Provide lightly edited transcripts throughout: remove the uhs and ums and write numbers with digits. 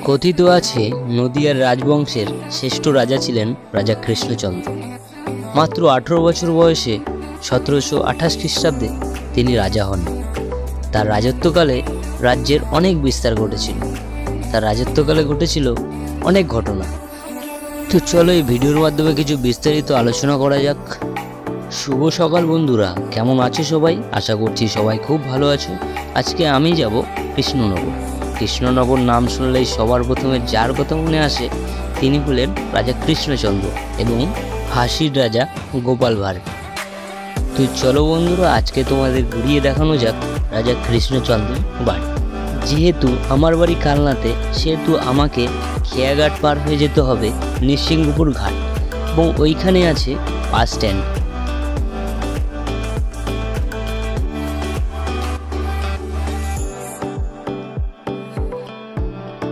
কথিত আছে নদিয়ার রাজবংশের শ্রেষ্ঠ রাজা ছিলেন রাজা কৃষ্ণচন্দ্র। মাত্র 18 বছর বয়সে 1728 খ্রিস্টাব্দে তিনি রাজা হন। তার রাজত্বকালে রাজ্যের অনেক বিস্তার ঘটেছিল। তার রাজত্বকালে ঘটেছিল অনেক ঘটনা। তো চলো এই ভিডিওর মাধ্যমে কিছু বিস্তারিত আলোচনা করা যাক। শুভ সকাল বন্ধুরা, কেমন আছো সবাই? আশা করছি সবাই খুব ভালো আছো। আজকে আমি যাব কৃষ্ণনগর। কৃষ্ণনগর নাম শুনলেই সবার প্রথমে যার কথা মনে আসে তিনি হলেন রাজা কৃষ্ণচন্দ্র এবং হাসির রাজা গোপাল ভাঁড়। তো চলো বন্ধুরা, আজকে তোমাদের ঘুরিয়ে দেখানো যাক রাজা কৃষ্ণচন্দ্রের বাড়ি। যেহেতু আমার বাড়ি কালনাতে, সেহেতু আমাকে খেয়াঘাট পার হয়ে যেতে হবে নৃসিংহপুর ঘাট, এবং ওইখানে আছে বাস স্ট্যান্ড।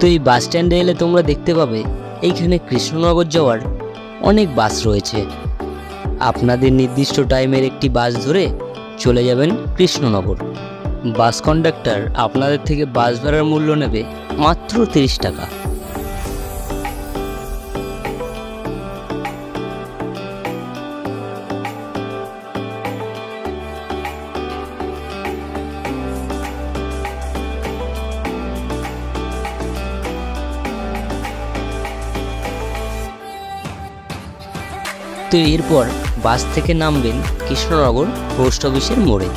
তো এই বাস স্ট্যান্ডে এলে তোমরা দেখতে পাবে এইখানে কৃষ্ণনগর যাওয়ার অনেক বাস রয়েছে। আপনাদের নির্দিষ্ট টাইমের একটি বাস ধরে চলে যাবেন কৃষ্ণনগর। বাস কন্ডাক্টর আপনাদের থেকে বাস ভাড়ার মূল্য নেবে মাত্র 30 টাকা। তো এরপর বাস থেকে নামবেন কৃষ্ণনগর পোস্ট অফিসের মোড়ে।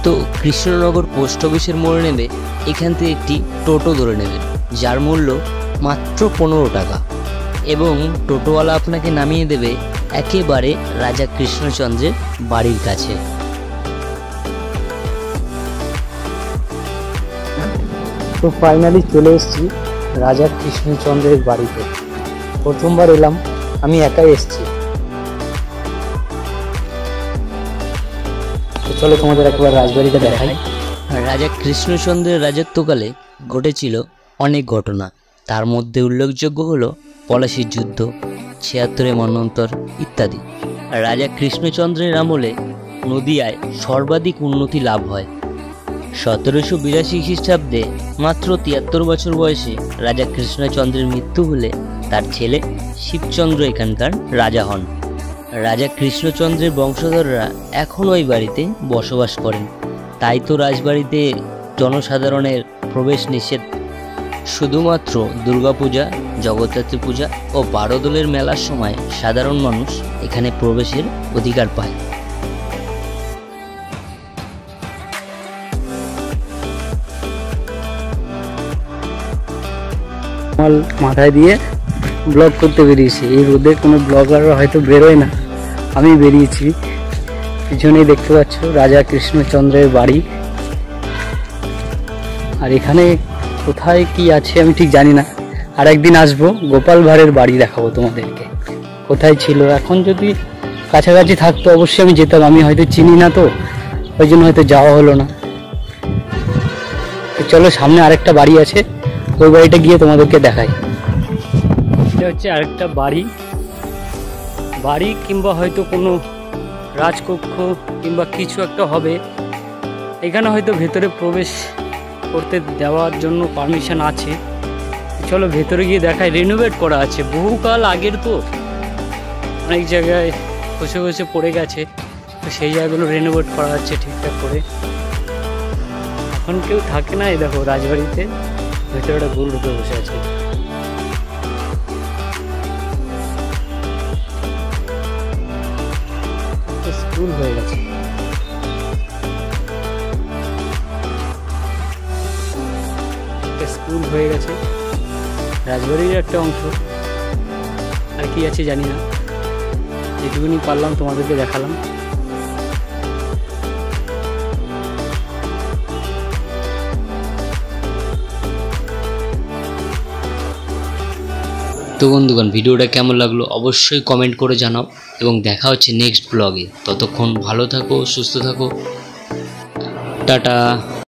তো কৃষ্ণনগর পোস্ট অফিসের মোড়ে নেবে এখান থেকে একটি টোটো ধরে নেবেন, যার মূল্য মাত্র 15 টাকা, এবং টোটোওয়ালা আপনাকে নামিয়ে দেবে একেবারে রাজা কৃষ্ণচন্দ্রের বাড়ির কাছে। তো ফাইনালি চলে এসেছি রাজা কৃষ্ণচন্দ্রের বাড়িতে। প্রথমবার এলাম, আমি একাই এসেছি। চলো তোমাদের একবার রাজবাড়িটা দেখাই। রাজা কৃষ্ণচন্দ্রের রাজত্বকালে ঘটেছিল অনেক ঘটনা। তার মধ্যে উল্লেখযোগ্য হলো পলাশীর যুদ্ধ, 76 মন্বন্তর ইত্যাদি। রাজা কৃষ্ণচন্দ্রের আমলে নদিয়ায় সর্বাধিক উন্নতি লাভ হয়। 1782 খ্রিস্টাব্দে মাত্র 73 বছর বয়সে রাজা কৃষ্ণচন্দ্রের মৃত্যু হলে তার ছেলে শিবচন্দ্র এখানকার রাজা হন। রাজা কৃষ্ণচন্দ্রের বংশধররা এখনও ওই বাড়িতে বসবাস করেন। তাই তো রাজবাড়িতে জনসাধারণের প্রবেশ নিষেধ। শুধুমাত্র দুর্গাপূজা, জগদ্ধাত্রী পূজা ও বারোদলের মেলার সময় সাধারণ মানুষ এখানে প্রবেশের অধিকার পায়। মাথায় দিয়ে ব্লগ করতে বেরিয়েছি। এই রোদে কোনো ব্লগাররা হয়তো বেরোয় না, আমি বেরিয়েছি। পিছনেই দেখতে পাচ্ছ রাজা কৃষ্ণচন্দ্রের বাড়ি। আর এখানে কোথায় কি আছে আমি ঠিক জানি না। আর একদিন আসবো, গোপাল ভাঁড়ের বাড়ি দেখাবো তোমাদেরকে কোথায় ছিল। এখন যদি কাছাকাছি থাকতো অবশ্যই আমি যেতাম। আমি হয়তো চিনি না, তো ওই জন্য হয়তো যাওয়া হলো না। তো চলো, সামনে আরেকটা বাড়ি আছে, ওই বাড়িটা গিয়ে তোমাদেরকে দেখাই। এটা হচ্ছে আরেকটা বাড়ি কিংবা হয়তো কোনো রাজকক্ষ কিংবা কিছু একটা হবে। এখানে হয়তো ভেতরে প্রবেশ করতে দেওয়ার জন্য পারমিশন আছে। চলো ভেতরে গিয়ে দেখাই। রিনোভেট করা আছে, বহুকাল আগের, তো অনেক জায়গায় খসে খসে পড়ে গেছে। তো সেই জায়গাগুলো রিনোভেট করা হচ্ছে ঠিকঠাক করে। এখন কেউ থাকে না। এই দেখো রাজবাড়িতে ভেতরে একটা গরু ঢুকে বসে আছে। স্কুল হয়ে গেছে। স্কুল হয়ে গেছে, রাজবাড়ির একটা অংশ। আর কি আছে জানি না, যেটুকুনি পারলাম তোমাদেরকে দেখালাম। তো বন্ধুগণ, ভিডিওটা কেমন লাগলো অবশ্যই কমেন্ট করে জানাও, এবং দেখা হচ্ছে নেক্সট ব্লগে। ততক্ষণ ভালো থাকো, সুস্থ থাকো, টাটা।